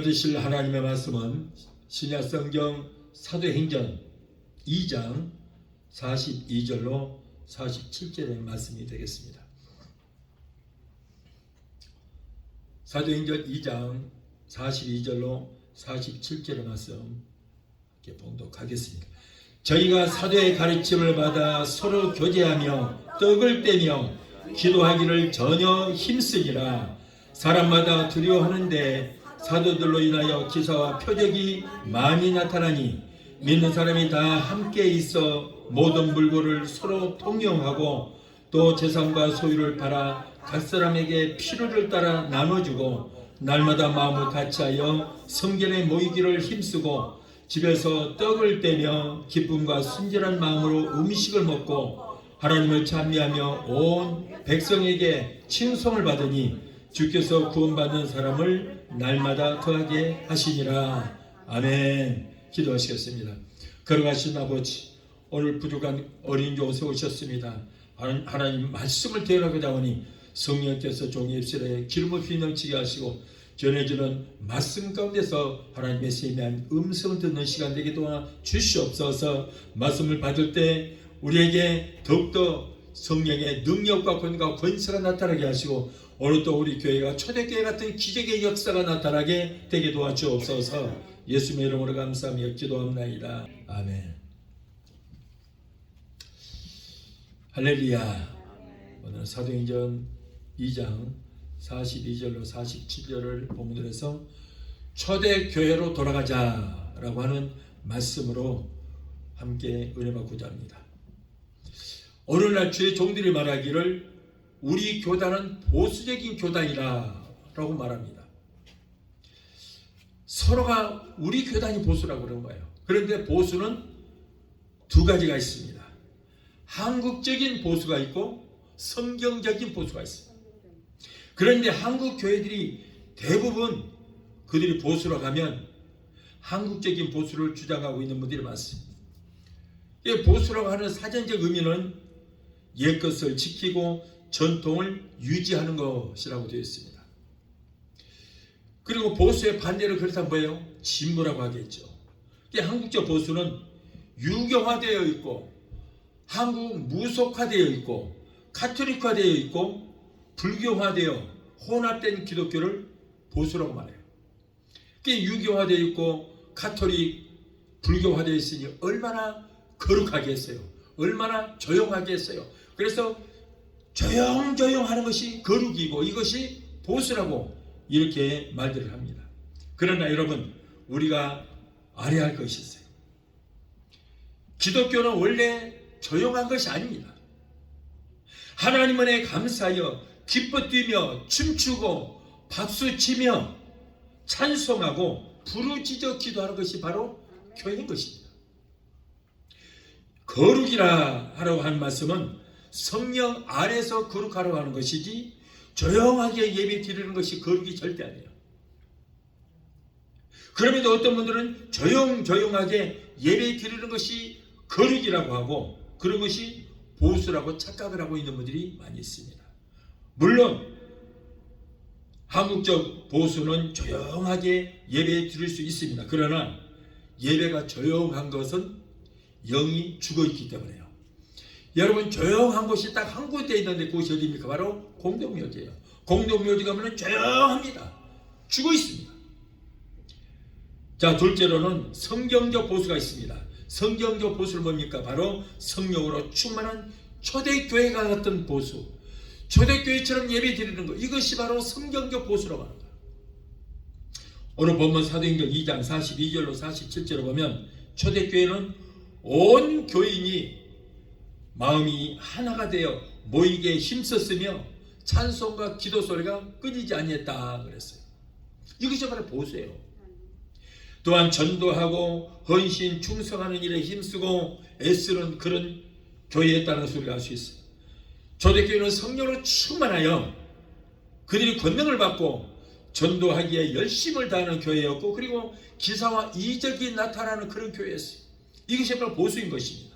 받으실 하나님의 말씀은 신약 성경 사도행전 2장 42절로 47절의 말씀이 되겠습니다. 사도행전 2장 42절로 47절의 말씀 이렇게 봉독하겠습니다. 저희가 사도의 가르침을 받아 서로 교제하며 떡을 떼며 기도하기를 전혀 힘쓰니라. 사람마다 두려워하는데 사도들로 인하여 기사와 표적이 많이 나타나니 믿는 사람이 다 함께 있어 모든 물건을 서로 통용하고 또 재산과 소유를 팔아 각 사람에게 필요를 따라 나눠주고 날마다 마음을 같이하여 성전에 모이기를 힘쓰고 집에서 떡을 떼며 기쁨과 순전한 마음으로 음식을 먹고 하나님을 찬미하며 온 백성에게 칭송을 받으니 주께서 구원받는 사람을 날마다 더하게 하시니라. 아멘. 기도하시겠습니다. 걸어가신 아버지, 오늘 부족한 어린 종 세우셨습니다. 하나님 말씀을 대하고자 하니 성령께서 종의 입술에 기름을 휘넘치게 하시고 전해주는 말씀 가운데서 하나님의 세미한 음성을 듣는 시간 되게 도와 주시옵소서. 말씀을 받을 때 우리에게 더욱더 성령의 능력과 권위가 권세가 나타나게 하시고 오늘 또 우리 교회가 초대교회 같은 기적의 역사가 나타나게 되게 도와주옵소서. 예수님의 이름으로 감사하며 기도합나이다. 아멘. 할렐루야. 오늘 사도행전 2장 42절로 47절을 본문으로 해서 초대교회로 돌아가자라고 하는 말씀으로 함께 은혜 받고자 합니다. 오늘날 주의 종들이 말하기를 우리 교단은 보수적인 교단이라 라고 말합니다. 서로가 우리 교단이 보수라고 그러는 거예요. 그런데 보수는 두 가지가 있습니다. 한국적인 보수가 있고 성경적인 보수가 있습니다. 그런데 한국 교회들이 대부분 그들이 보수로 가면 한국적인 보수를 주장하고 있는 분들이 많습니다. 이 보수라고 하는 사전적 의미는 옛것을 지키고 전통을 유지하는 것이라고 되어 있습니다. 그리고 보수의 반대로 그렇다면 뭐예요? 진보라고 하겠죠. 한국적 보수는 유교화되어 있고 한국 무속화되어 있고 가톨릭화되어 있고 불교화되어 혼합된 기독교를 보수라고 말해요. 유교화되어 있고 가톨릭 불교화되어 있으니 얼마나 거룩하게 했어요. 얼마나 조용하게 했어요. 그래서 조용조용 하는 것이 거룩이고 이것이 보수라고 이렇게 말들을 합니다. 그러나 여러분, 우리가 알아야 할 것이 있어요. 기독교는 원래 조용한 것이 아닙니다. 하나님 은혜에 감사하여 기뻐 뛰며 춤추고 박수치며 찬송하고 부르짖어 기도하는 것이 바로 교회인 것입니다. 거룩이라 하라고 하는 말씀은 성령 안에서 거룩하라고 하는 것이지 조용하게 예배 드리는 것이 거룩이 절대 아니에요. 그럼에도 어떤 분들은 조용하게 예배 드리는 것이 거룩이라고 하고 그런 것이 보수라고 착각을 하고 있는 분들이 많이 있습니다. 물론 한국적 보수는 조용하게 예배 드릴 수 있습니다. 그러나 예배가 조용한 것은 영이 죽어있기 때문에요. 여러분, 조용한 곳이 딱 한 곳에 있는데 그곳이 어디입니까? 바로 공동묘지예요. 공동묘지 가면 조용합니다. 죽어 있습니다. 자, 둘째로는 성경적 보수가 있습니다. 성경적 보수는 뭡니까? 바로 성령으로 충만한 초대교회가 같은 보수, 초대교회처럼 예배 드리는 것, 이것이 바로 성경적 보수라고 합니다. 오늘 본문 사도행전 2장 42절로 47절을 보면 초대교회는 온 교인이 마음이 하나가 되어 모이게 힘썼으며 찬송과 기도 소리가 끊이지 아니했다 그랬어요. 이것이 바로 보수예요. 또한 전도하고 헌신 충성하는 일에 힘쓰고 애쓰는 그런 교회였다는 소리를 알 수 있어요. 초대교회는 성령으로 충만하여 그들이 권능을 받고 전도하기에 열심을 다하는 교회였고 그리고 기사와 이적이 나타나는 그런 교회였어요. 이것이 바로 보수인 것입니다.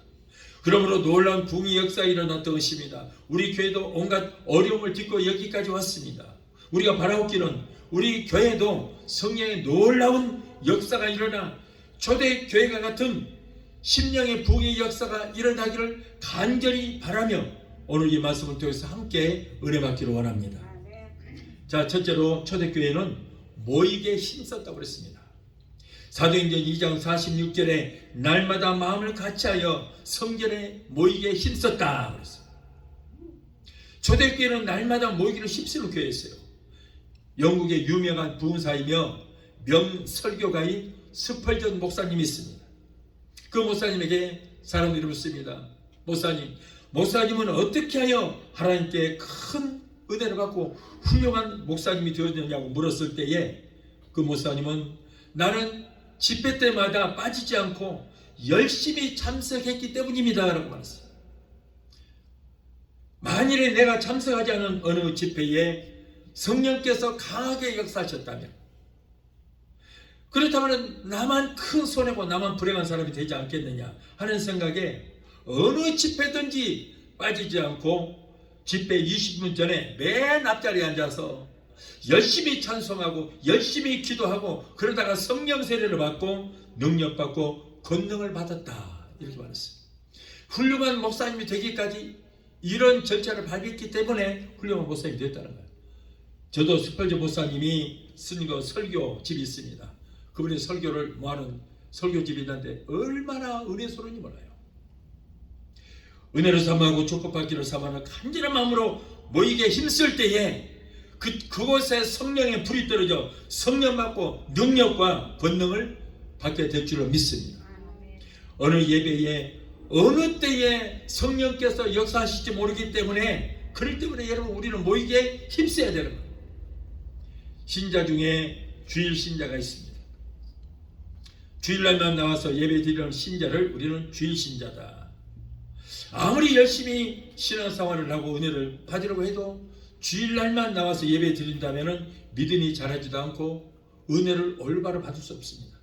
그러므로 놀라운 붕의 역사가 일어났던 것입니다. 우리 교회도 온갖 어려움을 딛고 여기까지 왔습니다. 우리가 바라옵기는 우리 교회도 성령의 놀라운 역사가 일어나 초대교회가 같은 심령의 부흥의 역사가 일어나기를 간절히 바라며 오늘 이 말씀을 통해서 함께 은혜 받기를 원합니다. 자, 첫째로 초대교회는 모이게 힘썼다고 그랬습니다. 사도행전 2장 46절에 날마다 마음을 같이하여 성전에 모이게 힘썼다 그랬어요. 초대교회는 날마다 모이기를 힘쓰는 교회였어요. 영국의 유명한 부흥사이며 명설교가인 스펄전 목사님이 있습니다. 그 목사님에게 사람들이 묻습니다. 목사님은 어떻게 하여 하나님께 큰 은혜를 받고 훌륭한 목사님이 되었느냐고 물었을 때에 그 목사님은 나는 집회 때마다 빠지지 않고 열심히 참석했기 때문입니다 라고 말했어요. 만일에 내가 참석하지 않은 어느 집회에 성령께서 강하게 역사하셨다면, 그렇다면 나만 큰 손해고 나만 불행한 사람이 되지 않겠느냐 하는 생각에 어느 집회든지 빠지지 않고 집회 20분 전에 맨 앞자리에 앉아서 열심히 찬송하고 열심히 기도하고 그러다가 성령 세례를 받고 능력받고 권능을 받았다 이렇게 말했어요. 훌륭한 목사님이 되기까지 이런 절차를 밟았기 때문에 훌륭한 목사님이 됐다는 거예요. 저도 스펄전 목사님이 쓴 거 설교집이 있습니다. 그분이 설교를 모아놓은 설교집이 있는데 얼마나 은혜스러운지 몰라요. 은혜를 삼하고 축복받기를 삼하는 간절한 마음으로 모이게 힘쓸 때에 그곳에 성령의 불이 떨어져 성령 받고 능력과 권능을 받게 될 줄로 믿습니다. 어느 예배에 어느 때에 성령께서 역사하실지 모르기 때문에 그럴 때문에 여러분 우리는 모이게 힘써야 되는 거예요. 신자 중에 주일 신자가 있습니다. 주일날만 나와서 예배 드리는 신자를 우리는 주일 신자다. 아무리 열심히 신앙생활을 하고 은혜를 받으려고 해도 주일날만 나와서 예배 드린다면 믿음이 자라지도 않고 은혜를 올바로 받을 수 없습니다.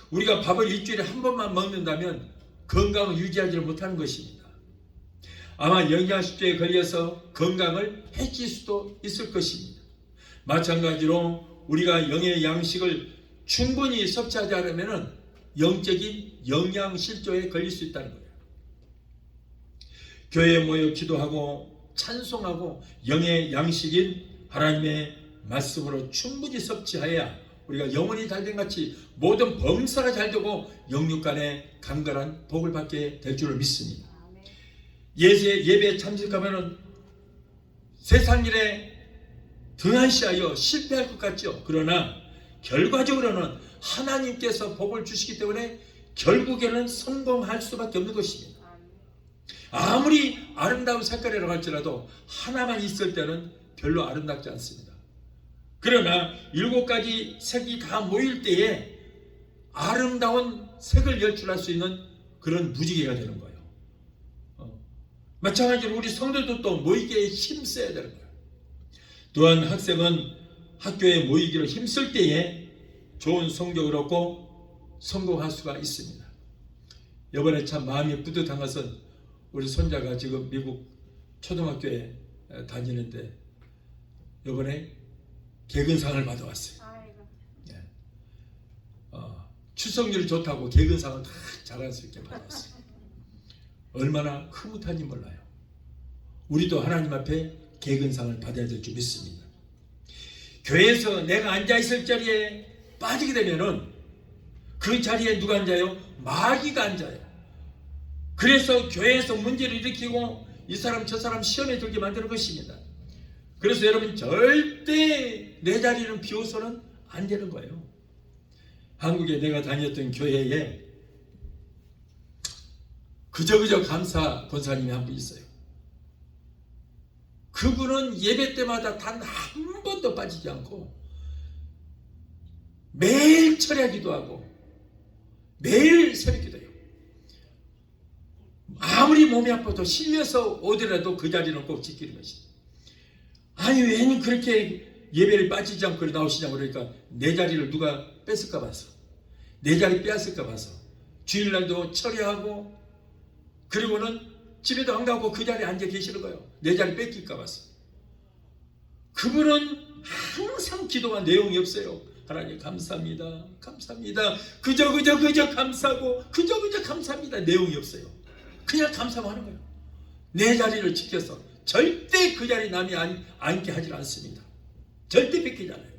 우리가 밥을 일주일에 한 번만 먹는다면 건강을 유지하지 못하는 것입니다. 아마 영양실조에 걸려서 건강을 해칠 수도 있을 것입니다. 마찬가지로 우리가 영의 양식을 충분히 섭취하지 않으면 영적인 영양실조에 걸릴 수 있다는 거예요. 교회에 모여 기도하고 찬송하고 영의 양식인 하나님의 말씀으로 충분히 섭취하여야 우리가 영혼이 달된같이 모든 범사가 잘되고 영육간에 강건한 복을 받게 될 줄을 믿습니다. 예배에 참석하면 세상 일에 등한시하여 실패할 것 같죠. 그러나 결과적으로는 하나님께서 복을 주시기 때문에 결국에는 성공할 수밖에 없는 것입니다. 아무리 아름다운 색깔이라고 할지라도 하나만 있을 때는 별로 아름답지 않습니다. 그러나 7가지 색이 다 모일 때에 아름다운 색을 연출할 수 있는 그런 무지개가 되는 거예요. 마찬가지로 우리 성도들도 또 모이기에 힘써야 되는 거예요. 또한 학생은 학교에 모이기를 힘쓸 때에 좋은 성적을 얻고 성공할 수가 있습니다. 이번에 참 마음이 뿌듯한 것은 우리 손자가 지금 미국 초등학교에 다니는데 이번에 개근상을 받아왔어요. 네. 추석률이 좋다고 개근상을 다 자랑스럽게 받아왔어요. 얼마나 흐뭇한지 몰라요. 우리도 하나님 앞에 개근상을 받아야 될 줄 믿습니다. 교회에서 내가 앉아있을 자리에 빠지게 되면은 그 자리에 누가 앉아요? 마귀가 앉아요. 그래서 교회에서 문제를 일으키고 이 사람 저 사람 시험에 들게 만드는 것입니다. 그래서 여러분 절대 내 자리는 비워서는 안 되는 거예요. 한국에 내가 다녔던 교회에 그저 감사 권사님이 한 분 있어요. 그분은 예배 때마다 단 한 번도 빠지지 않고 매일 철야 기도하고 매일 새벽 기도해요. 아무리 몸이 아파도 실려서 오더라도 그 자리는 꼭 지키는 것이죠. 아니 왜 그렇게 예배를 빠지지 않고 나오시냐고 그러니까 내 자리를 누가 뺏을까 봐서, 내 자리 빼앗을까 봐서 주일날도 철야하고 그리고는 집에도 안 가고 그 자리에 앉아 계시는 거예요. 내 자리 뺏길까 봐서. 그분은 항상 기도가 내용이 없어요. 하나님 감사합니다. 감사합니다. 그저 감사하고 그저 감사합니다. 내용이 없어요. 그냥 감사만 하는 거예요. 내 자리를 지켜서 절대 그 자리 남이 앉게 하지 않습니다. 절대 뺏기지 않아요.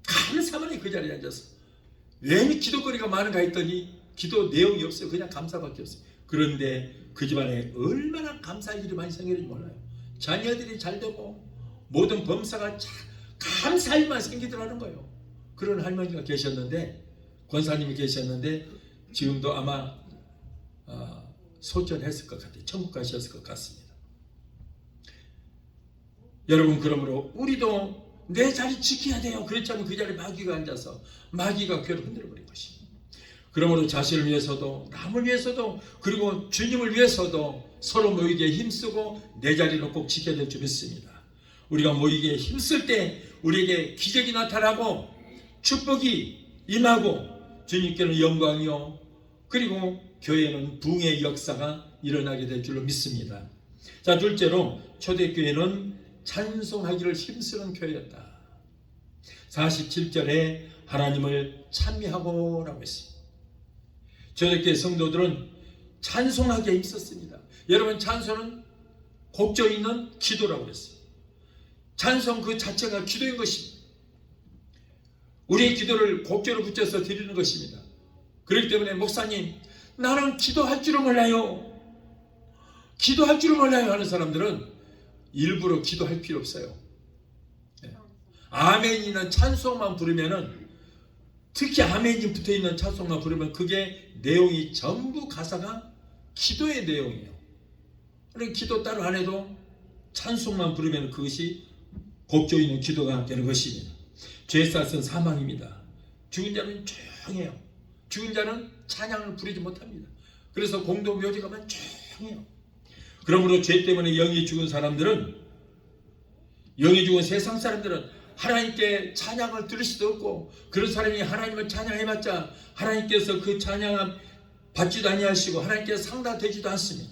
감사만 해. 그 자리에 앉아서 왜 기도거리가 많은가 했더니 기도 내용이 없어요. 그냥 감사밖에 없어요. 그런데 그 집안에 얼마나 감사할 일이 많이 생기는지 몰라요. 자녀들이 잘 되고 모든 범사가 감사할 일만 생기더라는 거예요. 그런 할머니가 계셨는데, 권사님이 계셨는데 지금도 아마 소천했을 것 같아요. 천국 가셨을 것 같습니다. 여러분, 그러므로 우리도 내 자리 지켜야 돼요. 그렇지 않으면 그 자리에 마귀가 앉아서 마귀가 괴로 흔들어버린 것입니다. 그러므로 자신을 위해서도 남을 위해서도 그리고 주님을 위해서도 서로 모이기에 힘쓰고 내 자리는 꼭 지켜야 될 줄 믿습니다. 우리가 모이기에 힘쓸 때 우리에게 기적이 나타나고 축복이 임하고 주님께는 영광이요 그리고 교회는 부흥의 역사가 일어나게 될 줄로 믿습니다. 자, 둘째로 초대교회는 찬송하기를 힘쓰는 교회였다. 47절에 하나님을 찬미하고 라고 했습니다. 초대교회 성도들은 찬송하기에 힘썼습니다. 여러분, 찬송은 곡조 있는 기도라고 그랬어요. 찬송 그 자체가 기도인 것입니다. 우리의 기도를 곡조로 붙여서 드리는 것입니다. 그렇기 때문에 목사님, 나는 기도할 줄은 몰라요. 기도할 줄은 몰라요 하는 사람들은 일부러 기도할 필요 없어요. 아멘이나 찬송만 부르면은, 특히 아멘이 붙어있는 찬송만 부르면 그게 내용이 전부 가사가 기도의 내용이에요. 그러니까 기도 따로 안 해도 찬송만 부르면 그것이 곡조 있는 기도가 되는 것입니다. 죄사슬은 사망입니다. 죽은 자는 조용해요. 죽은 자는 찬양을 부르지 못합니다. 그래서 공동묘지 가면 조용해요. 그러므로 죄 때문에 영이 죽은 사람들은, 영이 죽은 세상 사람들은 하나님께 찬양을 들을 수도 없고, 그런 사람이 하나님을 찬양해봤자 하나님께서 그 찬양을 받지도 아니하시고 하나님께서 상달되지도 않습니다.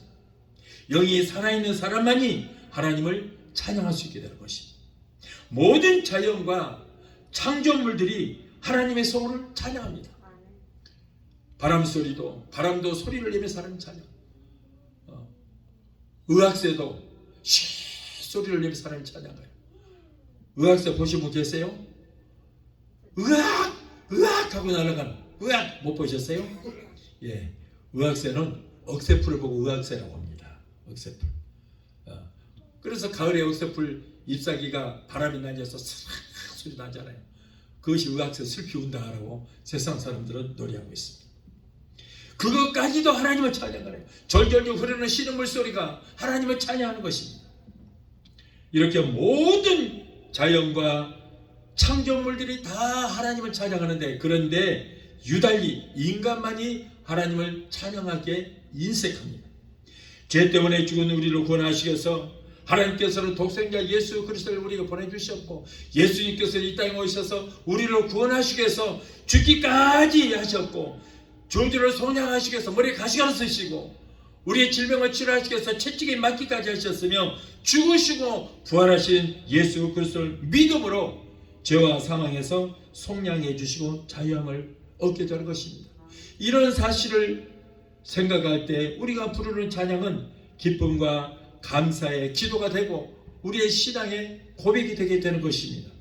영이 살아있는 사람만이 하나님을 찬양할 수 있게 되는 것입니다. 모든 자연과 창조물들이 하나님의 성을 찬양합니다. 바람도 소리를 내면서 하나님 찬양. 의학새도 소리를 내면서 하나님 찬양해요. 의학새 보신 분 계세요? 의학 하고 날아가는 의학 못 보셨어요? 예, 의학새는 억새풀을 보고 의학새라고 합니다. 억새풀. 그래서 가을에 억새풀 잎사귀가 바람이 날려서 싹 소리 나잖아요. 그것이 의학새 슬피 운다라고 세상 사람들은 노래하고 있습니다. 그것까지도 하나님을 찬양하네요. 절절절 흐르는 시냇물 소리가 하나님을 찬양하는 것입니다. 이렇게 모든 자연과 창조물들이 다 하나님을 찬양하는데, 그런데 유달리 인간만이 하나님을 찬양하기에 인색합니다. 죄 때문에 죽은 우리를 구원하시기 위해서 하나님께서는 독생자 예수 그리스도를 우리에게 보내주셨고, 예수님께서 이 땅에 오셔서 우리를 구원하시기 위해서 죽기까지 하셨고, 저주를 속량하시기 위해서 머리에 가시관을 쓰시고, 우리의 질병을 치료하시기 위해서 채찍에 맞기까지 하셨으며, 죽으시고 부활하신 예수 그리스도를 믿음으로 죄와 사망에서 속량해 주시고 자유함을 얻게 되는 것입니다. 이런 사실을 생각할 때 우리가 부르는 찬양은 기쁨과 감사의 기도가 되고 우리의 신앙의 고백이 되게 되는 것입니다.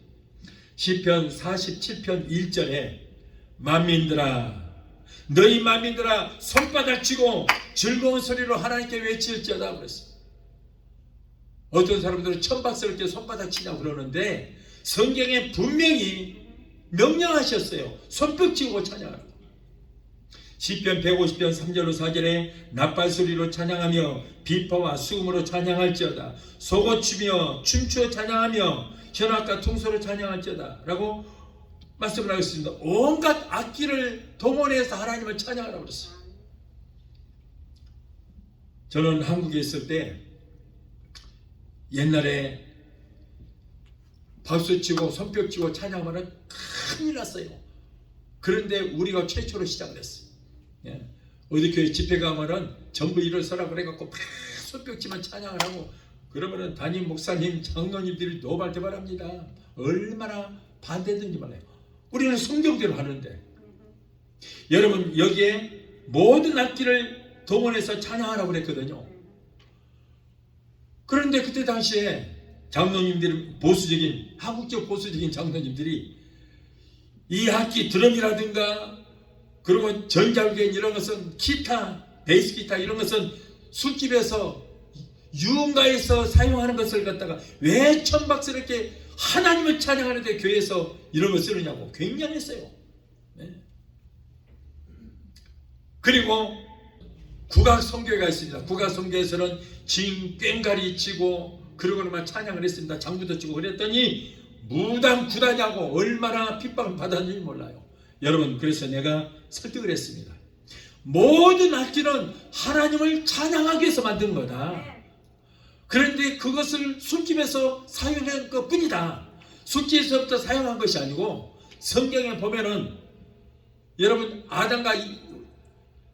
시편 47편 1절에 만민들아, 너희 만민들아, 손바닥 치고 즐거운 소리로 하나님께 외칠지어다 그랬어요. 어떤 사람들은 천박스럽게 손바닥 치냐고 그러는데 성경에 분명히 명령하셨어요. 손뼉 치고 찬양하라고. 시편 150편 3절로 4절에 나팔소리로 찬양하며 비파와 수금으로 찬양할지어다. 소고치며 춤추어 찬양하며 현악과 퉁소로 찬양할지어다 라고 말씀을 하겠습니다. 온갖 악기를 동원해서 하나님을 찬양하라고 그랬어요. 저는 한국에 있을 때 옛날에 박수치고 손뼉치고 찬양하면 큰일 났어요. 그런데 우리가 최초로 시작을 했어요. 예. 어디 교회 집회 가면은 전부 일어서라 그래갖고 막 손뼉치면 찬양을 하고 그러면은 담임 목사님, 장로님들이 노발대발합니다. 얼마나 반대든지 말해요. 우리는 성경대로 하는데. 여러분, 여기에 모든 악기를 동원해서 찬양하라고 그랬거든요. 그런데 그때 당시에 장로님들이 한국적 보수적인 장로님들이 이 악기 드럼이라든가 그리고 전자기계 이런 것은 기타, 베이스 기타 이런 것은 술집에서 유흥가에서 사용하는 것을 갖다가 왜 천박스럽게 하나님을 찬양하는데 교회에서 이런 걸 쓰느냐고 굉장했어요. 네. 그리고 국악 성교회가 있습니다. 국악 성교에서는 징 꽹가리 치고 그러고는 찬양을 했습니다. 장구도 치고 그랬더니 무당 구다냐고 얼마나 핍박을 받았는지 몰라요. 여러분, 그래서 내가 설득을 했습니다. 모든 악기는 하나님을 찬양하기 위해서 만든 거다. 그런데 그것을 술집에서 사용한 것 뿐이다. 술집에서부터 사용한 것이 아니고 성경에 보면은 여러분 아담과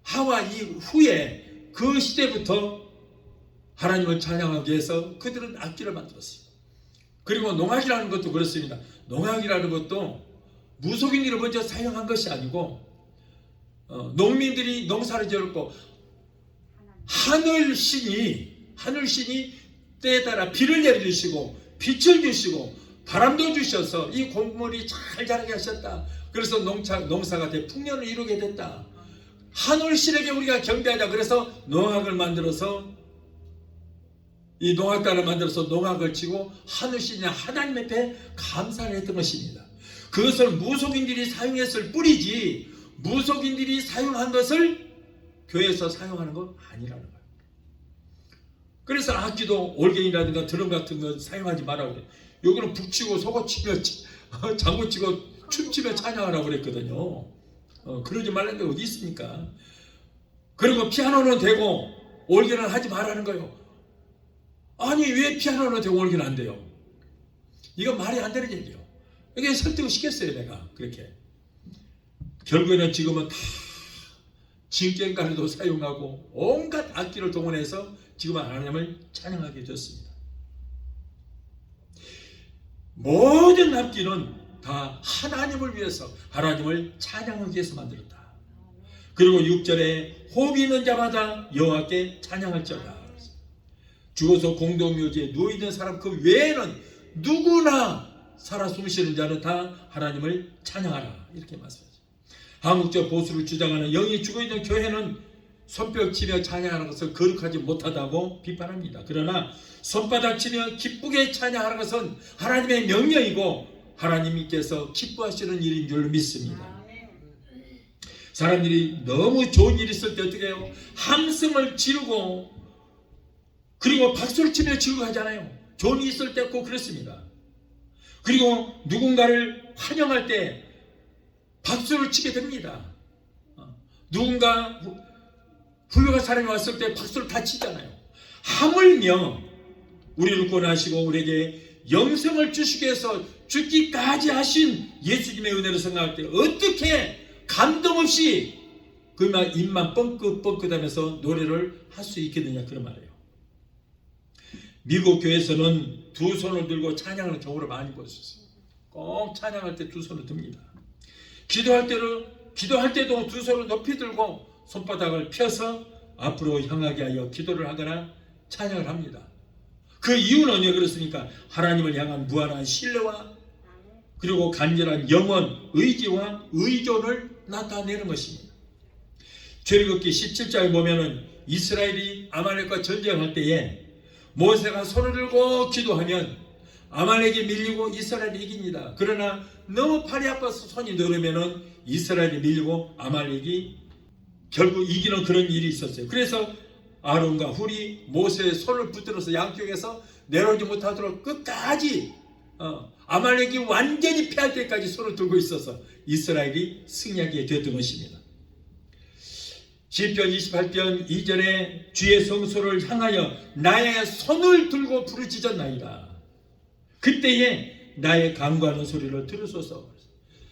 하와 이후에 그 시대부터 하나님을 찬양하기 위해서 그들은 악기를 만들었습니다. 그리고 농악이라는 것도 그렇습니다. 농악이라는 것도 무속인들이 먼저 사용한 것이 아니고 농민들이 농사를 지었고 하늘신이 때에 따라 비를 내려주시고 빛을 주시고 바람도 주셔서 이 곡물이 잘 자라게 하셨다. 그래서 농사가 풍년을 이루게 됐다. 하늘신에게 우리가 경배하자. 그래서 농악을 만들어서 이 농악단을 만들어서 농악을 치고 하늘신이나 하나님 앞에 감사를 했던 것입니다. 그것을 무속인들이 사용했을 뿐이지 무속인들이 사용한 것을 교회에서 사용하는 건 아니라는 거예요. 그래서 악기도 올갱이라든가 드럼 같은 거 사용하지 말라고 그래요. 여기는 북치고 속어치며 장구치고 춤추며 찬양하라고 그랬거든요. 그러지 말라는 게 어디 있습니까? 그리고 피아노는 되고 올갱이는 하지 말라는 거예요. 아니 왜 피아노는 되고 올갱이는 안 돼요? 이건 말이 안 되는 얘기예요. 이게 설득을 시켰어요 내가 그렇게. 결국에는 지금은 다 징꽹가리도 사용하고 온갖 악기를 동원해서 지금은 하나님을 찬양하게 됐습니다. 모든 악기는 다 하나님을 위해서 하나님을 찬양하기 위해서 만들었다. 그리고 6절에 호흡이 있는 자마다 여호와께 찬양할지어다. 죽어서 공동묘지에 누워있는 사람 그 외에는 누구나 살아 숨쉬는 자는 다 하나님을 찬양하라 이렇게 말씀하죠. 한국적 보수를 주장하는 영이 죽어있는 교회는 손뼉치며 찬양하는 것을 거룩하지 못하다고 비판합니다. 그러나 손바닥치며 기쁘게 찬양하는 것은 하나님의 명령이고 하나님께서 기뻐하시는 일인 줄 믿습니다. 사람들이 너무 좋은 일이 있을 때 어떻게 해요? 함성을 지르고 그리고 박수를 치며 즐거워하잖아요. 좋은 일이 있을 때 꼭 그렇습니다. 그리고 누군가를 환영할 때 박수를 치게 됩니다. 누군가 훌륭한 사람이 왔을 때 박수를 다 치잖아요. 하물며 우리를 구원하시고 우리에게 영생을 주시기 위해서 죽기까지 하신 예수님의 은혜를 생각할 때 어떻게 감동 없이 그만 입만 뻥긋뻥긋하면서 노래를 할 수 있겠느냐 그런 말이에요. 미국 교회에서는 두 손을 들고 찬양하는 경우를 많이 보셨어요. 꼭 찬양할 때 두 손을 듭니다. 기도할 때도 두 손을 높이 들고 손바닥을 펴서 앞으로 향하게 하여 기도를 하거나 찬양을 합니다. 그 이유는 왜 그렇습니까? 하나님을 향한 무한한 신뢰와 그리고 간절한 영원, 의지와 의존을 나타내는 것입니다. 출애굽기 17장에 보면은 이스라엘이 아말렉과 전쟁할 때에 모세가 손을 들고 기도하면 아말렉이 밀리고 이스라엘이 이깁니다. 그러나 너무 팔이 아파서 손이 늘으면은 이스라엘이 밀리고 아말렉이 결국 이기는 그런 일이 있었어요. 그래서 아론과 훌이 모세의 손을 붙들어서 양쪽에서 내려오지 못하도록 끝까지 아말렉이 완전히 패할 때까지 손을 들고 있어서 이스라엘이 승리하게 됐던 것입니다. 시편 28편 2절에 주의 성소를 향하여 나의 손을 들고 부르짖었나이다. 그때에 나의 간구하는 소리를 들으소서.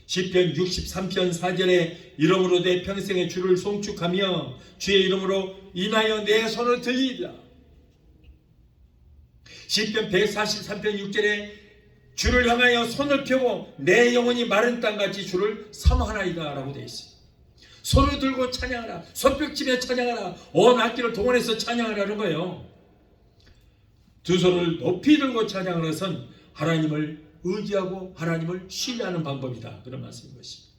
시편 63편 4절에 이름으로 내 평생의 주를 송축하며 주의 이름으로 인하여 내 손을 들리리라. 시편 143편 6절에 주를 향하여 손을 펴고 내 영혼이 마른 땅같이 주를 사모하나이다 라고 되어 있어요. 손을 들고 찬양하라, 손뼉치며 찬양하라, 온 악기를 동원해서 찬양하라는 거예요. 두 손을 높이 들고 찬양하는 것은 하나님을 의지하고 하나님을 신뢰하는 방법이다, 그런 말씀인 것입니다.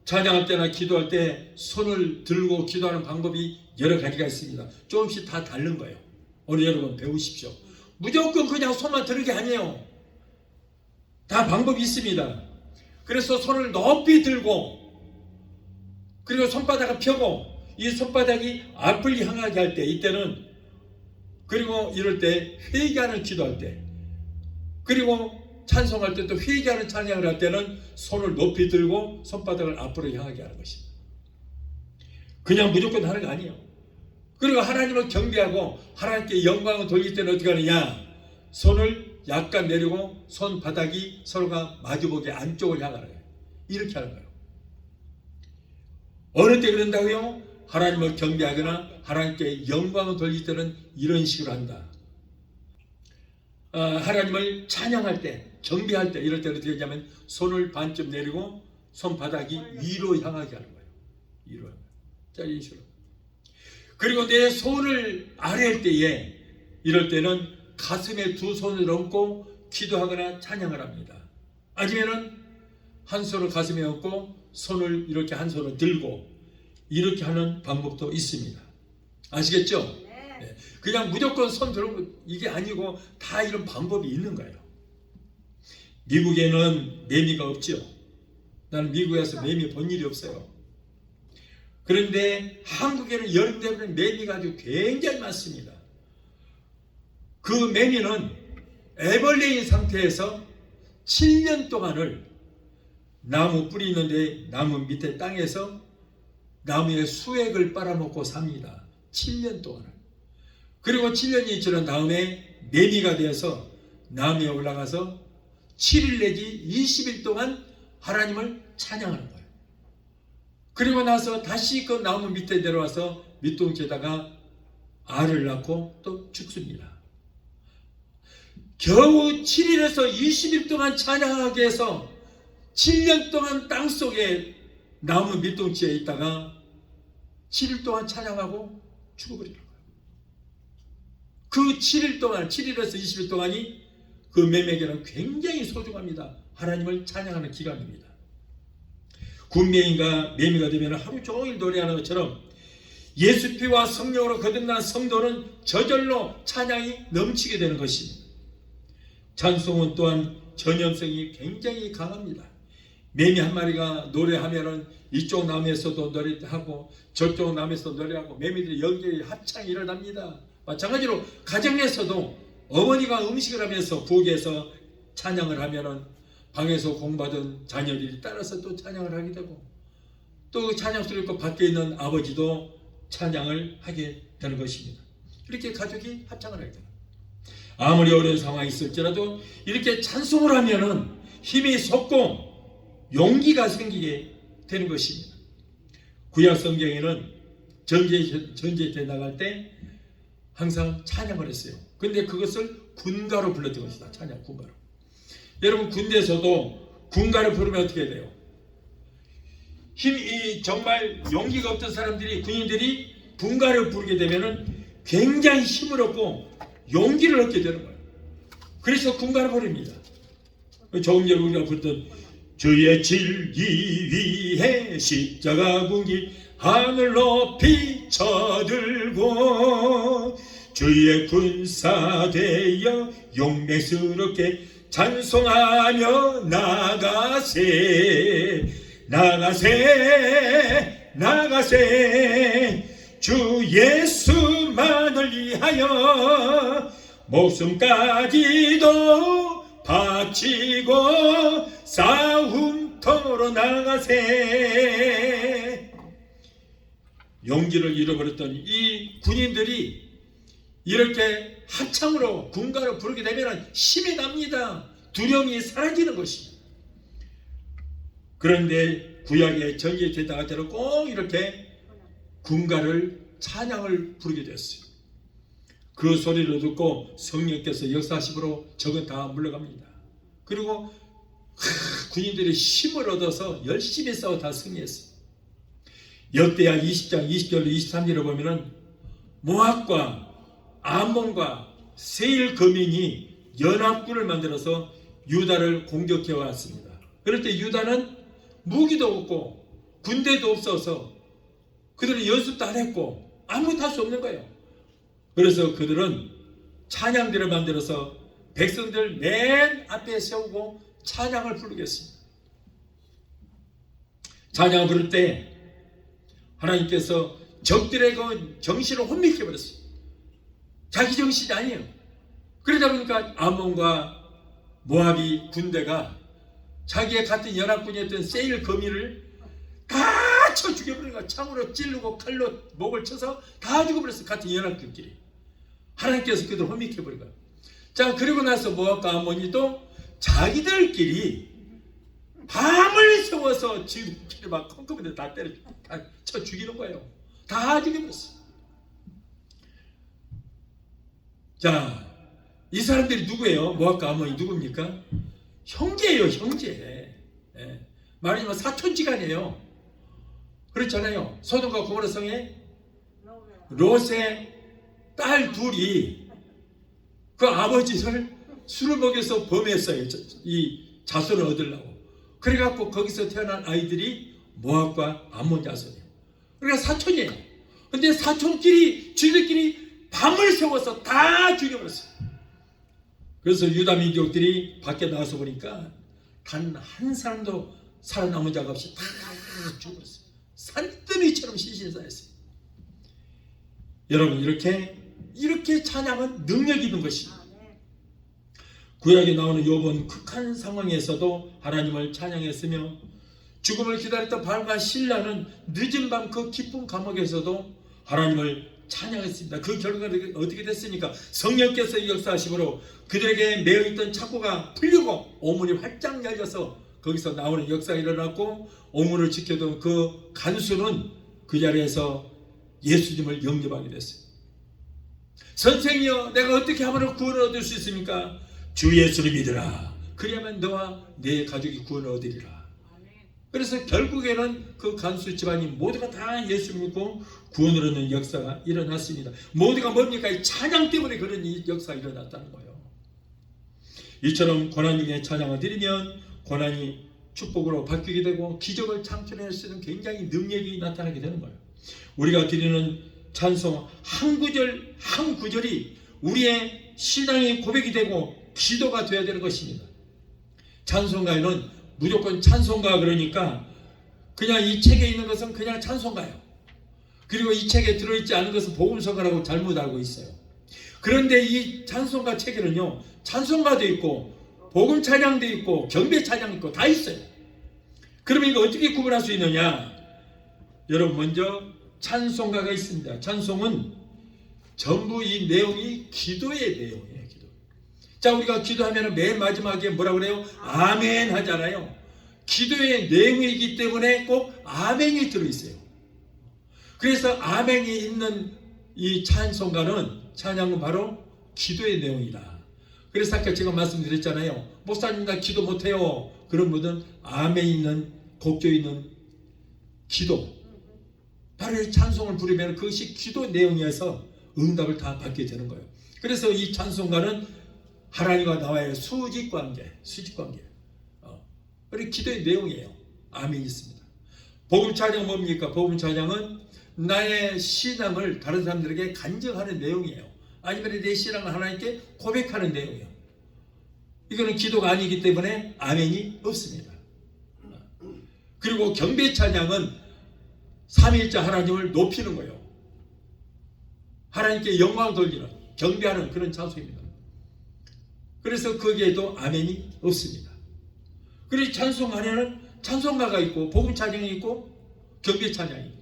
찬양할 때나 기도할 때 손을 들고 기도하는 방법이 여러 가지가 있습니다. 조금씩 다 다른 거예요. 오늘 여러분 배우십시오. 무조건 그냥 손만 드는 게 아니에요. 다 방법이 있습니다. 그래서 손을 높이 들고 그리고 손바닥을 펴고 이 손바닥이 앞을 향하게 할 때, 이때는, 그리고 이럴 때 회개하는 기도할 때, 그리고 찬송할 때 또 회개하는 찬양을 할 때는 손을 높이 들고 손바닥을 앞으로 향하게 하는 것입니다. 그냥 무조건 하는 거 아니에요. 그리고 하나님을 경배하고 하나님께 영광을 돌릴 때는 어떻게 하느냐, 손을 약간 내리고 손바닥이 서로가 마주보게 안쪽을 향하는 거예요. 이렇게 하는 거예요. 어느 때 그런다고요? 하나님을 경배하거나 하나님께 영광을 돌릴 때는 이런 식으로 한다. 하나님을 찬양할 때, 경배할 때, 이럴 때는 어떻게 하냐면 손을 반쯤 내리고 손바닥이 위로 향하게 하는 거예요. 위로 하는 거예요. 자, 이런 식으로. 그리고 내 손을 아래일 때에, 이럴 때는 가슴에 두 손을 얹고 기도하거나 찬양을 합니다. 아니면은 한 손을 가슴에 얹고 손을 이렇게 한 손을 들고 이렇게 하는 방법도 있습니다. 아시겠죠? 네. 그냥 무조건 손 들고 이게 아니고 다 이런 방법이 있는 거예요. 미국에는 매미가 없죠. 나는 미국에서 매미 본 일이 없어요. 그런데 한국에는 여름 되면 매미가 아주 굉장히 많습니다. 그 매미는 애벌레인 상태에서 7년 동안을 나무 뿌리 있는데 나무 밑에 땅에서 나무의 수액을 빨아먹고 삽니다. 7년 동안을. 그리고 7년이 지난 다음에 매미가 되어서 나무에 올라가서 7일 내지 20일 동안 하나님을 찬양하는 거예요. 그리고 나서 다시 그 나무 밑에 내려와서 밑둥지에다가 알을 낳고 또 죽습니다. 겨우 7일에서 20일 동안 찬양하게 해서 7년 동안 땅속에 나무 밑둥지에 있다가 7일 동안 찬양하고 죽어버리는 거예요. 그 7일 동안, 7일에서 20일 동안이 그 매매에게는 굉장히 소중합니다. 하나님을 찬양하는 기간입니다. 군매인과 매미가 되면 하루 종일 노래하는 것처럼 예수 피와 성령으로 거듭난 성도는 저절로 찬양이 넘치게 되는 것입니다. 찬송은 또한 전염성이 굉장히 강합니다. 매미 한 마리가 노래하면은 이쪽 나무에서도 노래하고 저쪽 나무에서도 노래하고 매미들이 여기에 합창이 일어납니다. 마찬가지로 가정에서도 어머니가 음식을 하면서 부엌에서 찬양을 하면은 방에서 공부하던 자녀들이 따라서 또 찬양을 하게 되고 또 찬양 소리를 듣고 밖에 있는 아버지도 찬양을 하게 되는 것입니다. 이렇게 가족이 합창을 하게 됩니다. 아무리 어려운 상황이 있을지라도 이렇게 찬송을 하면은 힘이 솟고 용기가 생기게 되는 것입니다. 구약 성경에는 전쟁에 나갈 때 항상 찬양을 했어요. 근데 그것을 군가로 불렀던 것이다. 찬양 군가로. 여러분 군대에서도 군가를 부르면 어떻게 돼요? 힘이 정말 용기가 없던 사람들이 군인들이 군가를 부르게 되면은 굉장히 힘을 얻고 용기를 얻게 되는 거예요. 그래서 군가를 부릅니다. 조금 전에 우리가 부르던 주의 진리 위해 십자가 군기 하늘 높이 쳐들고 주의 군사 되어 용맹스럽게 찬송하며 나가세 나가세 나가세 주 예수만을 위하여 목숨까지도 바치고 싸움터로 나가세. 용기를 잃어버렸던 이 군인들이 이렇게 합창으로 군가를 부르게 되면 힘이 납니다. 두려움이 사라지는 것입니다. 그런데 구약의 전기에 되다가 때는 꼭 이렇게 군가를 찬양을 부르게 되었어요. 그 소리를 듣고 성령께서 역사하심으로 적은 다 물러갑니다. 그리고 군인들이 힘을 얻어서 열심히 싸워 다 승리했어요. 역대하 20장 20절 23절을 보면은 모압과 암몬과 세일 거민이 연합군을 만들어서 유다를 공격해 왔습니다. 그럴 때 유다는 무기도 없고 군대도 없어서 그들은 연습도 안 했고 아무것도 할 수 없는 거예요. 그래서 그들은 찬양들을 만들어서 백성들 맨 앞에 세우고 찬양을 부르겠습니다. 찬양을 부를 때 하나님께서 적들의 그 정신을 혼미케 버렸어요. 자기 정신이 아니에요. 그러다 보니까 암몬과 모압이 군대가 자기의 같은 연합군이었던 세일 거미를 다 쳐 죽여버린 거야. 창으로 찌르고 칼로 목을 쳐서 다 죽여버렸어요. 같은 연합군끼리. 하나님께서 그들 혼미케 버린 거야. 자, 그리고 나서 모압과 암몬이 또 자기들끼리 밤을 세워서 지들끼리 막 컴컴이들 다 때려 다 쳐 죽이는 거예요. 다 죽여버렸어요. 자, 이 사람들이 누구예요? 모압과 암몬이 누굽니까? 형제예요, 형제. 예. 말하자면 사촌지간이에요. 그렇잖아요. 소돔과 고모라 성에 롯의 딸 둘이 그 아버지를 술을 먹여서 범했어요. 이 자손을 얻으려고. 그래갖고 거기서 태어난 아이들이 모압과 암몬 자손이에요. 그러니까 사촌이에요. 근데 사촌끼리 쥐들끼리 밤을 세워서 다 죽여버렸어요. 그래서 유다 민족들이 밖에 나와서 보니까 단 한 사람도 살아남은 자가 없이 다 죽었어요. 산더미처럼 신신사했어요. 여러분, 이렇게 찬양은 능력 있는 것입니다. 구약에 나오는 욥은 극한 상황에서도 하나님을 찬양했으며 죽음을 기다렸던 바알과 신라는 늦은 밤 그 깊은 감옥에서도 하나님을 찬양했습니다. 그 결과가 어떻게 됐습니까? 성령께서 역사하심으로 그들에게 매어있던 창고가 풀리고 오문이 활짝 열려서 거기서 나오는 역사가 일어났고 오문을 지켜둔 그 간수는 그 자리에서 예수님을 영접하게 됐어요. 선생이여, 내가 어떻게 하면 구원을 얻을 수 있습니까? 주 예수를 믿으라. 그래야만 너와 내 가족이 구원을 얻으리라. 그래서 결국에는 그 간수 집안이 모두가 다 예수 믿고 구원을 얻는 역사가 일어났습니다. 모두가 뭡니까? 이 찬양 때문에 그런 이 역사가 일어났다는 거예요. 이처럼 고난 중에 찬양을 드리면 고난이 축복으로 바뀌게 되고 기적을 창출할 수 있는 굉장히 능력이 나타나게 되는 거예요. 우리가 드리는 찬송 한 구절 한 구절이 우리의 신앙의 고백이 되고 기도가 되어야 되는 것입니다. 찬송가에는 무조건 찬송가 그러니까 그냥 이 책에 있는 것은 그냥 찬송가예요. 그리고 이 책에 들어있지 않은 것은 복음성가라고 잘못 알고 있어요. 그런데 이 찬송가 책에는요, 찬송가도 있고 복음 찬양도 있고 경배 찬양도 있고 다 있어요. 그러면 이거 어떻게 구분할 수 있느냐? 여러분, 먼저 찬송가가 있습니다. 찬송은 전부 이 내용이 기도의 내용이에요. 기도. 자, 우리가 기도하면 맨 마지막에 뭐라 그래요? 아멘 하잖아요. 기도의 내용이기 때문에 꼭 아멘이 들어있어요. 그래서 아멘이 있는 이 찬송가는 찬양은 바로 기도의 내용이다. 그래서 아까 제가 말씀드렸잖아요. 목사님 나 기도 못해요. 그런 분은 아멘 있는 곡조 있는 기도, 바로 이 찬송을 부르면 그것이 기도 내용이어서 응답을 다 받게 되는 거예요. 그래서 이 찬송가는 하나님과 나와의 수직관계. 그리고 기도의 내용이에요. 아멘이 있습니다. 복음 찬양 뭡니까? 복음 찬양은 나의 신앙을 다른 사람들에게 간증하는 내용이에요. 아니면 내 신앙을 하나님께 고백하는 내용이에요. 이거는 기도가 아니기 때문에 아멘이 없습니다. 그리고 경배 찬양은 삼위일체 하나님을 높이는 거예요. 하나님께 영광 돌리는, 경배하는 그런 찬송입니다. 그래서 거기에도 아멘이 없습니다. 그리고 찬송 안에는 찬송가가 있고 복음 찬양이 있고 경배 찬양이 있고,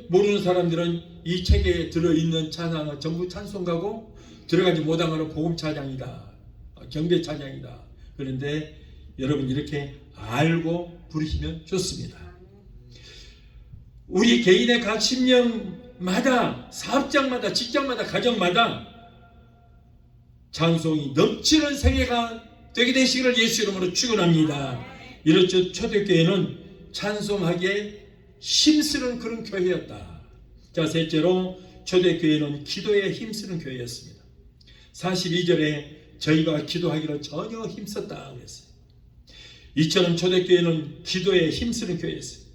모르는 사람들은 이 책에 들어있는 찬양은 전부 찬송가고 들어가지 못한 것은 복음 찬양이다, 경배 찬양이다. 그런데 여러분, 이렇게 알고 부르시면 좋습니다. 우리 개인의 각 심령 마다, 사업장마다, 직장마다, 가정마다 찬송이 넘치는 생애가 되게 되시기를 예수 이름으로 축원합니다. 이렇듯 초대교회는 찬송하기에 힘쓰는 그런 교회였다. 자, 셋째로 초대교회는 기도에 힘쓰는 교회였습니다. 42절에 저희가 기도하기로 전혀 힘썼다 그랬어요. 이처럼 초대교회는 기도에 힘쓰는 교회였어요.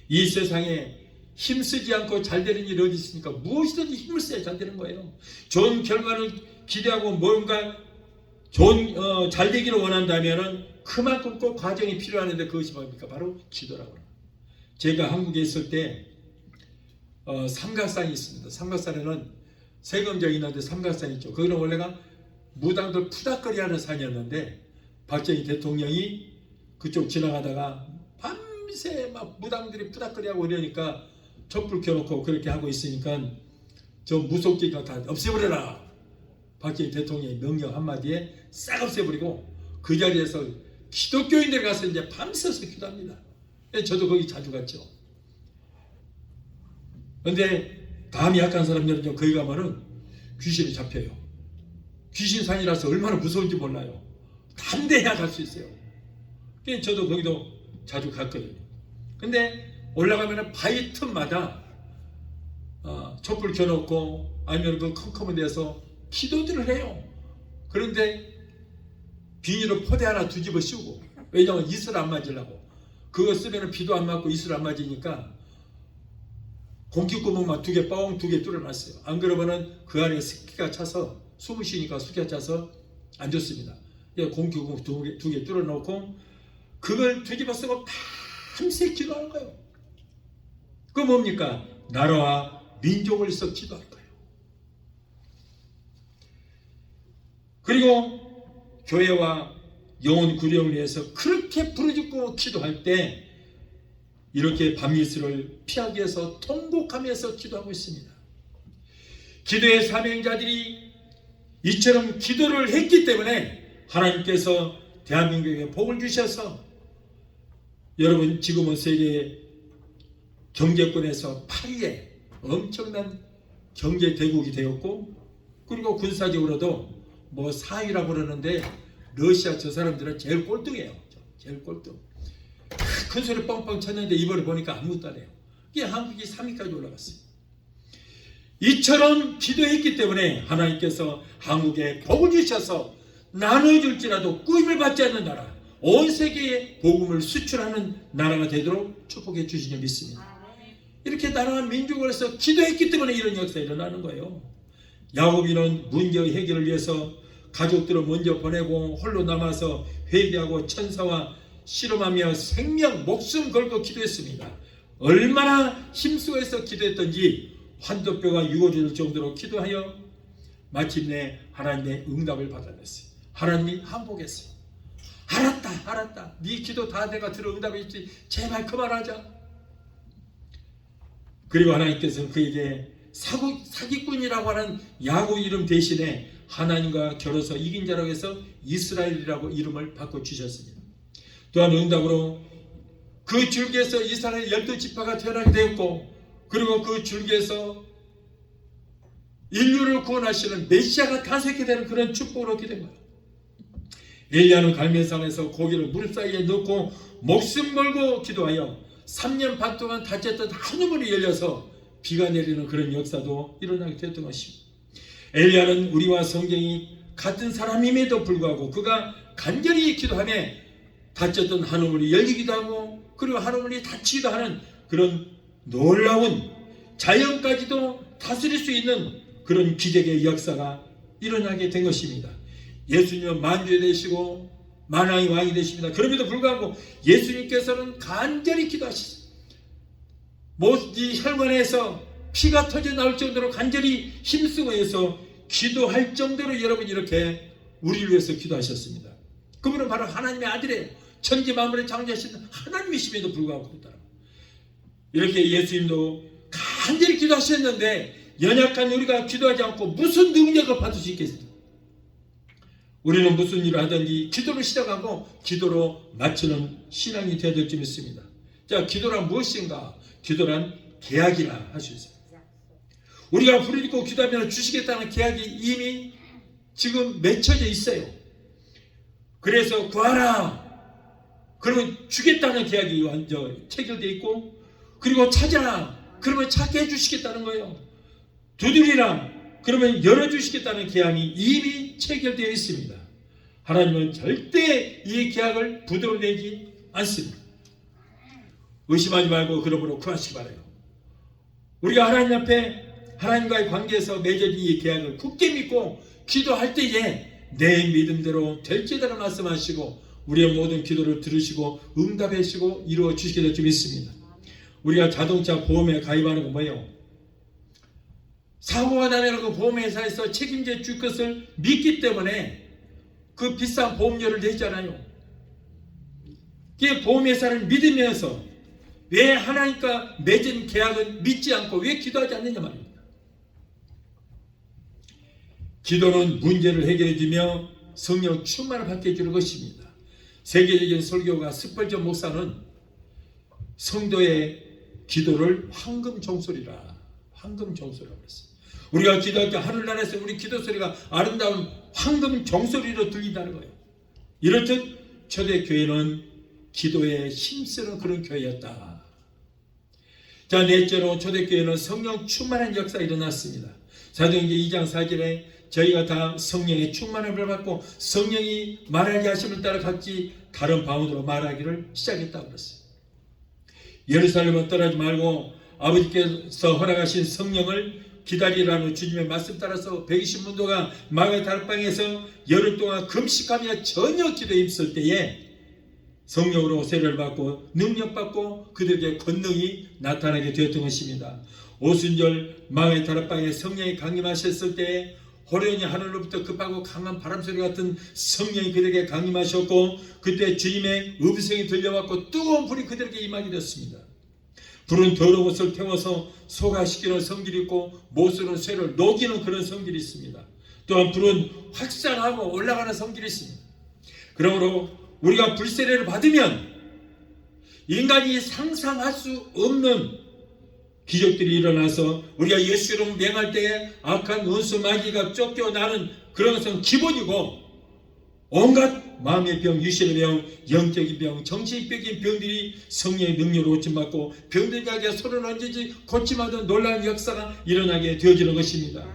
이 세상에 힘쓰지 않고 잘 되는 일이 어디 있습니까? 무엇이든지 힘을 써야 잘 되는 거예요. 좋은 결과를 기대하고 뭔가 좋은 잘 되기를 원한다면은 그만큼 꼭 과정이 필요한데 그것이 뭡니까? 바로 기도라고 합니다. 제가 한국에 있을 때 삼각산이 있습니다. 삼각산에는 세금정이 있는데 삼각산이 있죠. 거기는 원래가 무당들 푸닥거리하는 산이었는데 박정희 대통령이 그쪽 지나가다가 밤새 막 무당들이 푸닥거리하고 이러니까 촛불 켜놓고 그렇게 하고 있으니까 저 무속기가 다 없애버려라. 박정희 대통령의 명령 한마디에 싹 없애버리고 그 자리에서 기독교인들 가서 이제 밤새서 기도합니다. 저도 거기 자주 갔죠. 근데 감이 약한 사람들은 거기 가면은 귀신이 잡혀요. 귀신산이라서 얼마나 무서운지 몰라요. 담대해야 갈 수 있어요. 그래서 저도 거기도 자주 갔거든요. 근데 올라가면은 바위 틈마다 촛불 켜놓고 아니면 그 컴컴한 데서 기도들을 해요. 그런데 비닐로 포대 하나 뒤집어 씌우고, 왜냐하면 이슬 안 맞으려고. 그거 쓰면 비도 안 맞고 이슬 안 맞으니까 공기구멍만 2개 뻥 2개 뚫어놨어요. 안 그러면은 그 안에 습기가 차서 숨을 쉬니까 습기가 차서 안 좋습니다. 공기구멍 2개 뚫어놓고 그걸 뒤집어 쓰고 밤새 기도하는 거예요. 그 뭡니까? 나라와 민족을 위해서 기도할 거예요. 그리고 교회와 영혼 구령을 위해서 그렇게 부르짖고 기도할 때 이렇게 밤이슬을 피하기 위해서 통곡하면서 기도하고 있습니다. 기도의 사명자들이 이처럼 기도를 했기 때문에 하나님께서 대한민국에 복을 주셔서 여러분 지금은 세계 경제권에서 8위에 엄청난 경제 대국이 되었고, 그리고 군사적으로도 뭐 4위라고 그러는데 러시아 저 사람들은 제일 꼴등이에요. 제일 꼴등. 큰 소리 뻥뻥 쳤는데 이번에 보니까 아무것도 안 해요. 이게 한국이 3위까지 올라갔어요. 이처럼 기도했기 때문에 하나님께서 한국에 복을 주셔서 나눠줄지라도 꾸임을 받지 않는 나라, 온 세계에 복음을 수출하는 나라가 되도록 축복해 주시니 믿습니다. 이렇게 나라와 민족을 해서 기도했기 때문에 이런 역사가 일어나는 거예요. 야곱이는 문제 해결을 위해서 가족들을 먼저 보내고 홀로 남아서 회개하고 천사와 씨름하며 생명, 목숨 걸고 기도했습니다. 얼마나 힘쓰고해서 기도했던지 환도뼈가 유어질 정도로 기도하여 마침내 하나님의 응답을 받아냈어요. 하나님이 항복했어요. 알았다. 네 기도 다 내가 들어 응답했지. 제발 그만하자. 그리고 하나님께서는 그에게 사기꾼이라고 하는 야곱 이름 대신에 하나님과 겨뤄서 이긴 자라고 해서 이스라엘이라고 이름을 바꿔주셨습니다. 또한 응답으로 그 줄기에서 이스라엘 12지파가 태어나게 되었고, 그리고 그 줄기에서 인류를 구원하시는 메시아가 탄생하게 되는 그런 축복을 얻게 된 거예요. 엘리야는 갈멜산에서 고기를 물 사이에 넣고 목숨 걸고 기도하여 3년 반 동안 닫혔던 하늘문이 열려서 비가 내리는 그런 역사도 일어나게 됐던 것입니다. 엘리야는 우리와 성경이 같은 사람임에도 불구하고 그가 간절히 기도하며 닫혔던 하늘문이 열리기도 하고, 그리고 하늘문이 닫히기도 하는 그런 놀라운 자연까지도 다스릴 수 있는 그런 기적의 역사가 일어나게 된 것입니다. 예수님은 만주에 되시고 만왕의 왕이 되십니다. 그럼에도 불구하고 예수님께서는 간절히 기도하셨어요. 이 혈관에서 피가 터져 나올 정도로 간절히 힘쓰고 해서 기도할 정도로 여러분 이렇게 우리를 위해서 기도하셨습니다. 그분은 바로 하나님의 아들이에요. 천지 만물을 창조하신 하나님이심에도 불구하고 그렇다. 이렇게 예수님도 간절히 기도하셨는데 연약한 우리가 기도하지 않고 무슨 능력을 받을 수 있겠습니까? 우리는 무슨 일을 하든지 기도를 시작하고 기도로 마치는 신앙이 되어야 될 줄 믿습니다. 자, 기도란 무엇인가? 기도란 계약이라 할 수 있어요. 우리가 부르짖고 기도하면 주시겠다는 계약이 이미 지금 맺혀져 있어요. 그래서 구하라 그러면 주겠다는 계약이 완전 체결되어 있고, 그리고 찾아라 그러면 찾게 해주시겠다는 거예요. 두드리라 그러면 열어주시겠다는 계약이 이미 체결되어 있습니다. 하나님은 절대 이 계약을 부드러내지 않습니다. 의심하지 말고 그러므로 구하시기 바라요. 우리가 하나님 앞에 하나님과의 관계에서 맺어진 이 계약을 굳게 믿고 기도할 때에 내 믿음대로 될지대로 말씀하시고 우리의 모든 기도를 들으시고 응답하시고 이루어 주시게 될 줄 믿습니다. 우리가 자동차 보험에 가입하는 건 뭐예요? 사고가 나면 그 보험회사에서 책임져 줄 것을 믿기 때문에 그 비싼 보험료를 내잖아요. 그 보험회사를 믿으면서 왜 하나님과 맺은 계약은 믿지 않고 왜 기도하지 않느냐 말입니다. 기도는 문제를 해결해 주며 성령 충만을 받게 해주는 것입니다. 세계적인 설교가 스펄전 목사는 성도의 기도를 황금 종소리라, 황금 종소리라고 했어요. 우리가 기도할 때 하늘나라에서 우리 기도 소리가 아름다운 황금 종소리로 들린다는 거예요. 이렇듯 초대교회는 기도에 힘쓰는 그런 교회였다. 자, 넷째로 초대교회는 성령 충만한 역사가 일어났습니다. 사도행전 2장 4절에 저희가 다 성령의 충만함을 받고 성령이 말하게 하심을 따라 각기 다른 방언으로 말하기를 시작했다고 그랬어요. 예루살렘은 떠나지 말고 아버지께서 허락하신 성령을 기다리라는 주님의 말씀 따라서 120문도가 마가의 다락방에서 열흘 동안 금식하며 전혀 기도에 힘쓸 때에 성령으로 세례를 받고 능력받고 그들에게 권능이 나타나게 되었던 것입니다. 오순절 마가의 다락방에 성령이 강림하셨을 때에 호련히 하늘로부터 급하고 강한 바람소리 같은 성령이 그들에게 강림하셨고 그때 주님의 음성이 들려왔고 뜨거운 불이 그들에게 임하게 되었습니다. 불은 더러운 것을 태워서 소가시키는 성질이 있고 못으로는 쇠를 녹이는 그런 성질이 있습니다. 또한 불은 확산하고 올라가는 성질이 있습니다. 그러므로 우리가 불세례를 받으면 인간이 상상할 수 없는 기적들이 일어나서 우리가 예수 이름 맹할 때에 악한 원수 마귀가 쫓겨나는 그런 것은 기본이고, 온갖 마음의 병, 유실의 병, 영적인 병, 정신적인 병들이 성령의 능력으로 고침받고 병들자기가 서로를 언제든지 고침하던 놀라운 역사가 일어나게 되어지는 것입니다.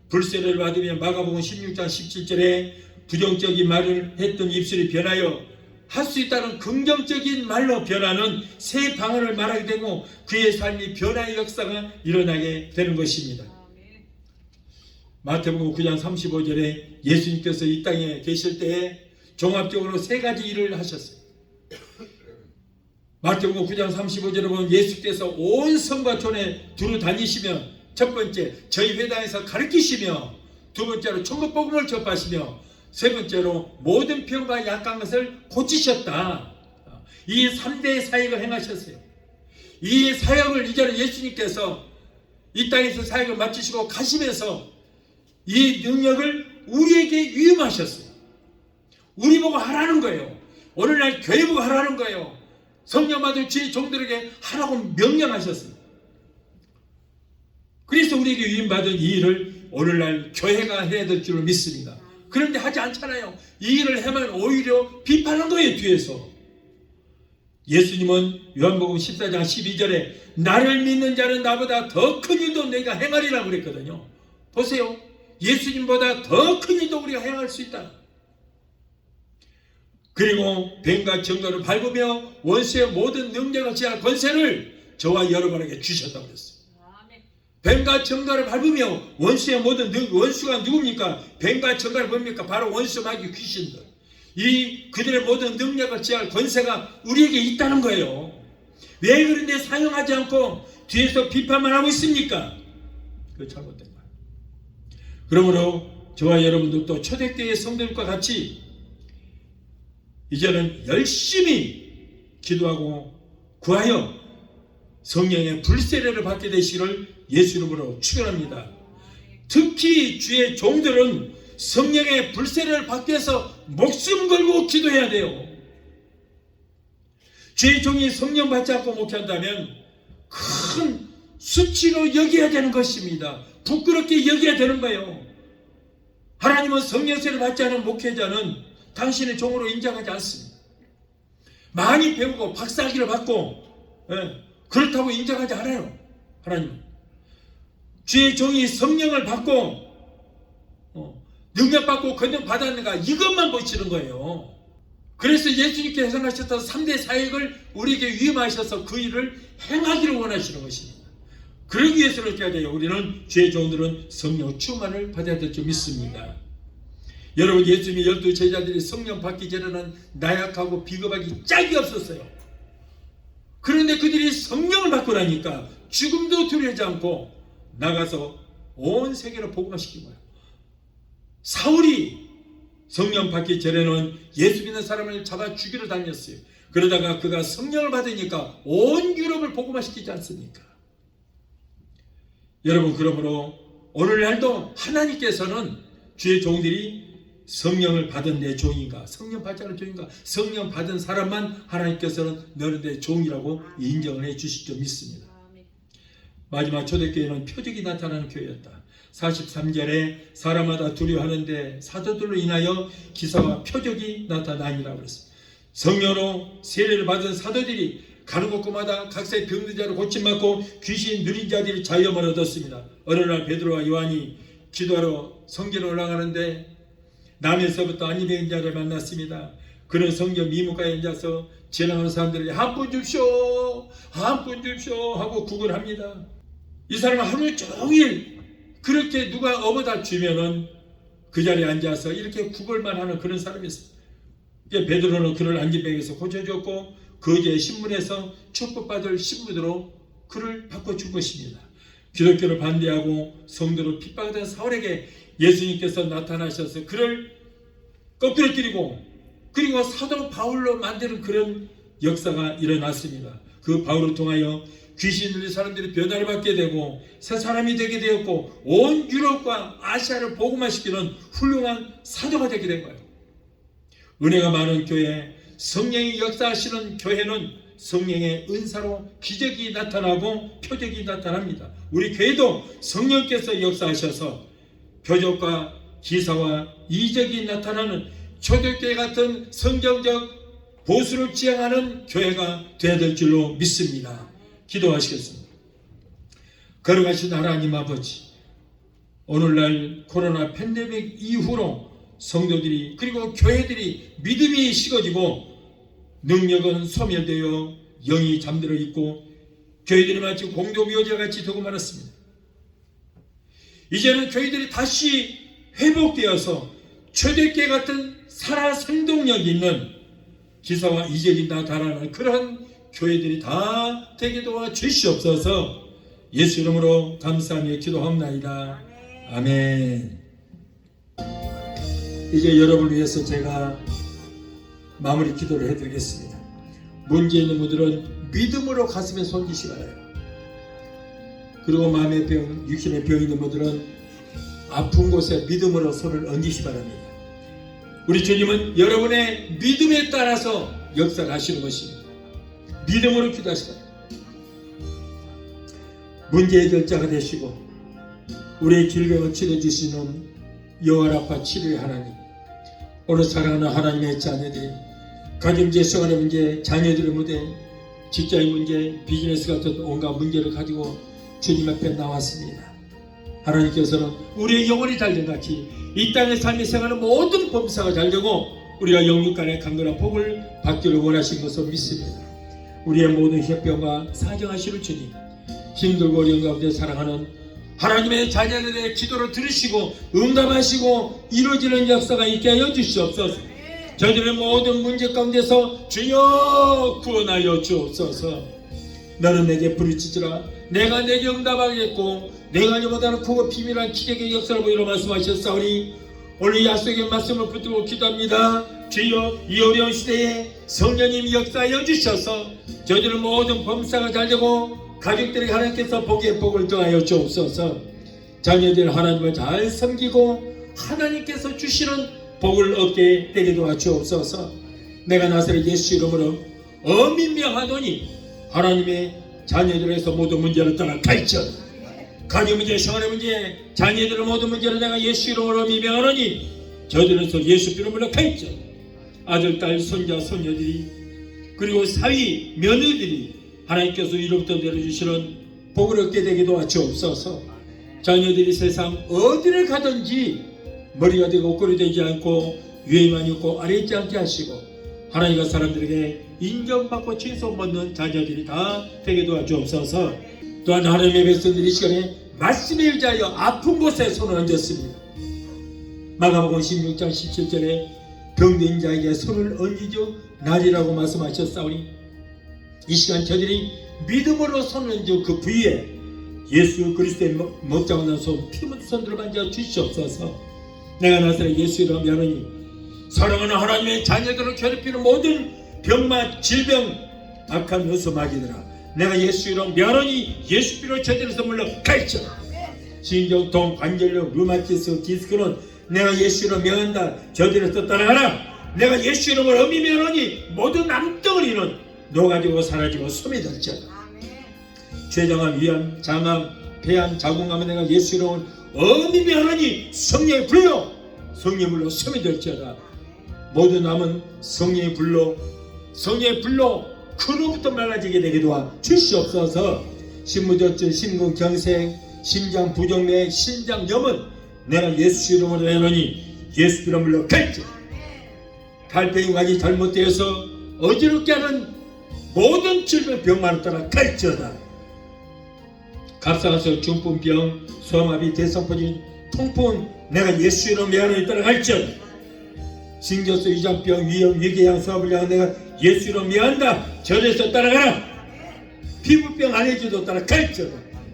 불세례를 받으면 마가복음 16장 17절에 부정적인 말을 했던 입술이 변하여 할 수 있다는 긍정적인 말로 변하는 새 방언을 말하게 되고 그의 삶이 변화의 역사가 일어나게 되는 것입니다. 마태복음 9장 35절에 예수님께서 이 땅에 계실 때에 종합적으로 세 가지 일을 하셨어요. 마태복음 9장 35절에 보면 예수께서 온 성과 촌에 두루 다니시며 첫 번째 저희 회당에서 가르치시며 두 번째로 천국복음을 전파하시며 세 번째로 모든 병과 약한 것을 고치셨다. 이 3대 사역을 행하셨어요. 이 사역을 이제는 예수님께서 이 땅에서 사역을 마치시고 가시면서 이 능력을 우리에게 위임하셨어요. 우리 보고 하라는 거예요. 오늘날 교회 보고 하라는 거예요. 성령 받은 주의 종들에게 하라고 명령하셨어요. 그래서 우리에게 위임받은 이 일을 오늘날 교회가 해야 될 줄을 믿습니다. 그런데 하지 않잖아요. 이 일을 하면 오히려 비판한 거예요. 뒤에서. 예수님은 요한복음 14장 12절에 나를 믿는 자는 나보다 더 큰 일도 내가 행하리라고 그랬거든요. 보세요. 예수님보다 더 큰 일도 우리가 행할 수 있다. 그리고 뱀과 정도를 밟으며 원수의 모든 능력을 제할 권세를 저와 여러분에게 주셨다고 그랬어요. 뱀과 정갈을 밟으며 원수의 모든 원수가 누굽니까? 뱀과 정갈이 뭡니까? 바로 원수 마귀 귀신들. 이 그들의 모든 능력을 제할 권세가 우리에게 있다는 거예요. 왜 그런데 사용하지 않고 뒤에서 비판만 하고 있습니까? 그거 잘못된 거예요. 그러므로 저와 여러분들도 초대교회 성도들과 같이 이제는 열심히 기도하고 구하여 성령의 불세례를 받게 되시기를 예수 이름으로 축원합니다. 특히 주의 종들은 성령의 불세례를 받기 위해서 목숨 걸고 기도해야 돼요. 주의 종이 성령 받지 않고 목회한다면 큰 수치로 여겨야 되는 것입니다. 부끄럽게 여겨야 되는 거예요. 하나님은 성령세를 받지 않은 목회자는 당신의 종으로 인정하지 않습니다. 많이 배우고 박사학위를 받고 그렇다고 인정하지 않아요. 하나님은 주의 종이 성령을 받고 능력받고 권능 받았는가 이것만 보시는 거예요. 그래서 예수님께서 행하셨던 3대 사역을 우리에게 위임하셔서 그 일을 행하기를 원하시는 것입니다. 그러기 위해서는 어떻게 해야 돼요? 우리는 주의 종들은 성령 충만을 받아야 될 줄 믿습니다. 여러분, 예수님의 12 제자들이 성령 받기 전에는 나약하고 비겁하기 짝이 없었어요. 그런데 그들이 성령을 받고 나니까 죽음도 두려워하지 않고 나가서 온 세계를 복음화시킨 거예요. 사울이 성령 받기 전에는 예수 믿는 사람을 잡아 죽이러 다녔어요. 그러다가 그가 성령을 받으니까 온 유럽을 복음화시키지 않습니까? 여러분, 그러므로 오늘날도 하나님께서는 주의 종들이 성령을 받은 내 종인가, 성령 받지 않은 종인가, 성령 받은 사람만 하나님께서는 너는 내 종이라고 인정을 해 주실 줄 믿습니다. 마지막 초대교회는 표적이 나타나는 교회였다. 43절에 사람마다 두려워하는데 사도들로 인하여 기사와 표적이 나타나니라 그랬어요. 성령으로 세례를 받은 사도들이 가는 곳마다 각사의 병든 자를 고침받고 귀신 누린 자들이 자유함을 얻었습니다. 어느 날 베드로와 요한이 기도하러 성전에 올라가는데 남에서부터 안리병인 자를 만났습니다. 그는 성전 미문가에 앉아서 지나가는 사람들에게 한 푼 줍쇼, 한 푼 줍쇼 하고 구걸합니다. 이 사람은 하루 종일 그렇게 누가 업어다 주면은 그 자리에 앉아서 이렇게 구걸만 하는 그런 사람이었어요. 베드로는 그를 안진병에서 고쳐줬고 거제의 신문에서 축복받을 신부로 그를 바꿔준 것입니다. 기독교를 반대하고 성도로 핍박하던 사울에게 예수님께서 나타나셔서 그를 꺾으려뜨리고 그리고 사도 바울로 만드는 그런 역사가 일어났습니다. 그 바울을 통하여 귀신 들린 사람들이 변화를 받게 되고 새 사람이 되게 되었고 온 유럽과 아시아를 복음화시키는 훌륭한 사도가 되게 된 거예요. 은혜가 많은 교회, 성령이 역사하시는 교회는 성령의 은사로 기적이 나타나고 표적이 나타납니다. 우리 교회도 성령께서 역사하셔서 표적과 기사와 이적이 나타나는 초대교회 같은 성경적 보수를 지향하는 교회가 되어야 될 줄로 믿습니다. 기도하시겠습니다. 거룩하신 하나님 아버지, 오늘날 코로나 팬데믹 이후로 성도들이 그리고 교회들이 믿음이 식어지고 능력은 소멸되어 영이 잠들어 있고 교회들이 마치 공동묘지와 같이 되고 말았습니다. 이제는 교회들이 다시 회복되어서 초대교회 같은 살아 생동력 있는 기사와 이적이 나타나는 그런 교회들이 다 되게 도와 주시옵소서. 예수 이름으로 감사하며 기도합나이다. 아멘. 이제 여러분을 위해서 제가 마무리 기도를 해드리겠습니다. 문제 있는 분들은 믿음으로 가슴에 손지시 바라요. 그리고 마음의 병, 육신의 병 있는 분들은 아픈 곳에 믿음으로 손을 얹으시 바랍니다. 우리 주님은 여러분의 믿음에 따라서 역사를 하시는 것입니다. 믿음으로 기도하시라. 문제 해결자가 되시고 우리의 질병을 치료해주시는 여호와라파 치료의 하나님, 오늘 사랑하는 하나님의 자녀들이 가정제, 생활의 문제, 자녀들의 문제, 직장의 문제, 비즈니스 같은 온갖 문제를 가지고 주님 앞에 나왔습니다. 하나님께서는 우리의 영혼이 잘된 같이 이 땅의 삶의 생활은 모든 범사가 잘되고 우리가 영육간의 강건한 복을 받기를 원하신 것을 믿습니다. 우리의 모든 협병과 사정하시는 주님, 힘들고 어려운 가운데 사랑하는 하나님의 자녀들의 기도를 들으시고 응답하시고 이루어지는 역사가 있게 하여 주시옵소서. 저들의 모든 문제 가운데서 주여 구원하여 주옵소서. 너는 내게 부르짖으라 내가 내게 응답하겠고 내가 너보다는 크고 비밀한 기적의 역사를 보이러 말씀하셨사오니 오늘 이 약속의 말씀을 붙들고 기도합니다. 주여 이 어려운 시대에 성령님 역사하여 주셔서 저들의 모든 범사가 잘되고 가족들에게 하나님께서 복의 복을 더하여 주옵소서. 자녀들 하나님을 잘 섬기고 하나님께서 주시는 복을 얻게 되게 도와주옵소서. 내가 나사렛 예수 이름으로 엄히 명하노니 하나님의 자녀들에서 모든 문제를 떠나 갈지어다. 가정 문제, 생활의 문제, 자녀들의 모든 문제를 내가 예수 이름으로 미명하노니 저들에서 예수 이름으로 가있죠. 아들, 딸, 손자, 손녀들이 그리고 사위, 며느리들이 하나님께서 이로부터 내려주시는 복을 얻게 되게 도와주옵소서. 자녀들이 세상 어디를 가든지 머리가 되고 꼴이 되지 않고 위에만 있고 아래 있지 않게 하시고 하나님과 사람들에게 인정받고 칭송받는 자녀들이 다 되게 도와주옵소서. 또한 하나님의 백성들이 이 시간에 말씀에 의지하여 아픈 곳에 손을 얹었습니다. 마가복음 16장 17절에 병든 자에게 손을 얹이죠 날이라고 말씀하셨사오니 이 시간 저들이 믿음으로 손을 얹은 그 부위에 예수 그리스도의 못장난 손, 피 묻은 손들을 만져 주시옵소서. 내가 나사렛 예수 이름으로 명하노니 사랑하는 하나님의 자녀들을 괴롭히는 모든 병마, 질병, 악한 요소 마귀들아, 내가 예수 이름으로 명하노니 예수 피로 저들에서 물러갈지어. 신경통, 관절염, 류마티스, 디스크는 내가 예수 이름으로 명한다. 저들에서 떠나가라. 내가 예수 이름으로 엄히 명하노니 모든 암덩어리는 녹아지고 사라지고 소멸 될지어다. 췌장암, 위암, 장암, 폐암, 자궁암은 내가 예수 이름으로 엄히 명하노니 성령의 불로, 성령의 불로 소멸될지어다. 모든 암은 성령의 불로, 성령의 불로 그로부터 말라지게 되게 도와 주시옵소서. 신무절증, 심근경색, 심장 부정맥, 신장염은 내가 예수 이름으로 명하노니 예수 이름으로 갈지어다. 갈병이 잘못되어서 어지럽게 하는 모든 질병 병만을 따라 갈지어다. 갑상선, 중풍병, 소아마비, 대성포진, 통풍은 내가 예수 이름으로 명하노니 따라 갈지어다. 신경소, 위장병, 위염, 위궤양, 소화불량 내가 예수 이름으로 명한다. 저에서 따라가라. 피부병, 알레르기도 따라 갈지어다.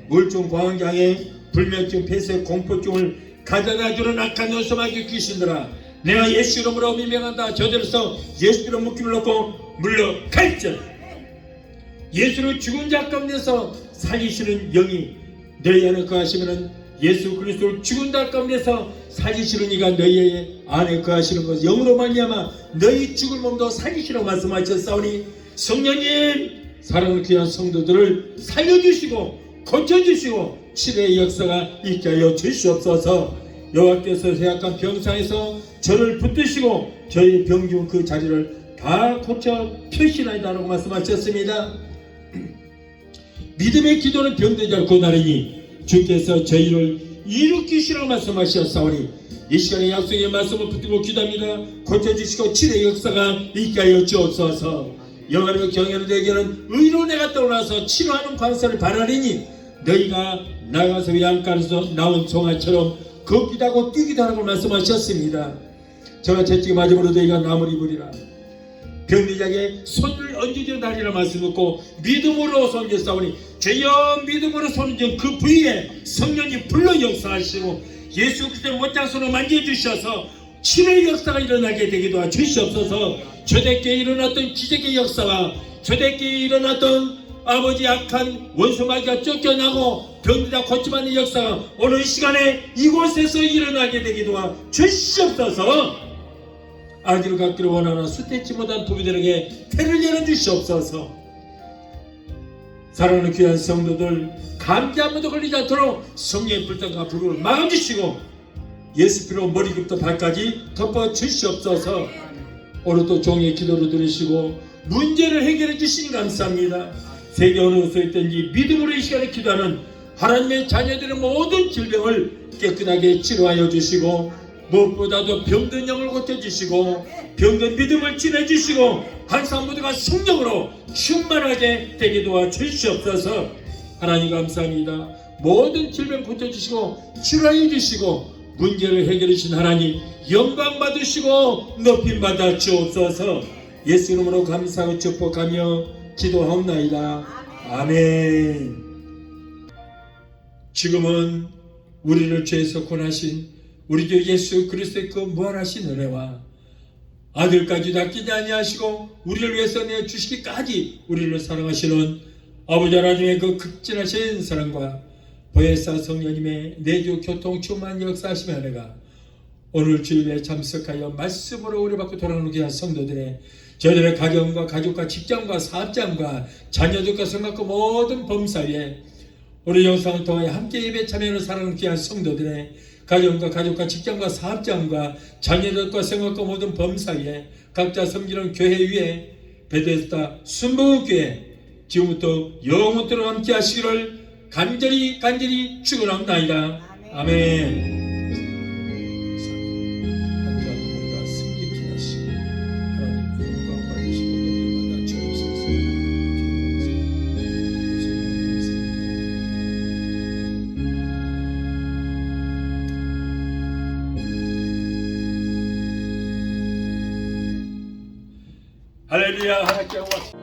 우울증, 공황장애, 불면증, 폐쇄, 공포증을 가져다주는 악한 요소마귀 귀신들아, 내가 예수 이름으로 명한다. 저들에서 예수 이름 묶임을 놓고 물러갈지어다. 예수를 죽은 자 가운데서 살리시는 영이 너희 안에 거하시면은 예수 그리스도를 죽은 자 가운데서 살리시는 이가 너희 안에 거하시는 것 영으로 말미암아 너희 죽을 몸도 살리시라고 말씀하셨사오니 성령님, 사랑하는 귀한 성도들을 살려주시고 고쳐주시고 치료의 역사가 있게 하여 주시옵소서. 여호와께서 세약한 병상에서 저를 붙드시고 저희 병중 그 자리를 다 고쳐 펴시나이다라고 말씀하셨습니다. 믿음의 기도는 병되지 않고 나르니 주께서 저희를 일으키시라고 말씀하셨사오니 이 시간에 약속의 말씀을 붙들고 기도합니다. 고쳐주시고 치료의 역사가 있게 하여 주옵소서. 영화를 경외하는 너에게는 의로 내가 떠올라서 치료하는 관사를 바라리니 너희가 나가서 양가에서 나온 송아처럼 걷기도 하고 뛰기도 하라고 말씀하셨습니다. 저가 채찍에 맞음으로 너희가 나무를 입으리라. 병리자에게 손을 얹으려 나리라 말씀 듣고 믿음으로 손을 싸우니 주여 믿음으로 손을 얹은 그 부위에 성령이 불러 역사하시고 예수 그리스도의 못장손으로 만져주셔서 치료의 역사가 일어나게 되기도 하여 주시옵소서. 저대께 일어났던 기적의 역사가 저대께 일어났던 아버지 악한 원수마귀가 쫓겨나고 병들다 고침하는 역사가 오늘 시간에 이곳에서 일어나게 되기도 하여 주시옵소서. 아기를 갖기를 원하는 수태치 못한 부부들에게 태를 열어주시옵소서. 사랑하는 귀한 성도들 감기 한 번도 걸리지 않도록 성령의 불닭과 불을 막아주시고 예수 피로 머리부터 발까지 덮어주시옵소서. 오늘도 종의 기도를 들으시고 문제를 해결해 주시니 감사합니다. 세계 어느 곳에 있든지 믿음으로 이 시간에 기도하는 하나님의 자녀들의 모든 질병을 깨끗하게 치료하여 주시고 무엇보다도 병든 영을 고쳐주시고 병든 믿음을 지내주시고 항상 모두가 성령으로 충만하게 되게 도와주시옵소서. 하나님 감사합니다. 모든 질병 고쳐주시고 치료해 주시고 문제를 해결해 주신 하나님 영광 받으시고 높임 받아 주옵소서. 예수 이름으로 감사하고 축복하며 기도하옵나이다. 아멘. 지금은 우리를 죄에서 구원하신 우리 주 예수 그리스도의 그 무한하신 은혜와 아들까지 아끼지 아니하시고 우리를 위해서 내주시기까지 우리를 사랑하시는 아버지 하나님의 그 극진하신 사랑과 보혜사 성령님의 내주 교통 충만 역사하심의 은혜가 오늘 주일에 참석하여 말씀으로 우리 받고 돌아오는 귀한 성도들의 저들의 가정과 가족과 직장과 사업장과 자녀들과 성각과 모든 범사에 우리 영상을 통해 함께 예배 참여하는 사랑하는 귀한 성도들의 가정과 가족과 직장과 사업장과 자녀들과 생활과 모든 범사에 각자 섬기는 교회 위에 베데스다 순복음교회 지금부터 영원토록 함께 하시기를 간절히 축원합나이다. 아멘. 할렐루야. 하나님께 영광.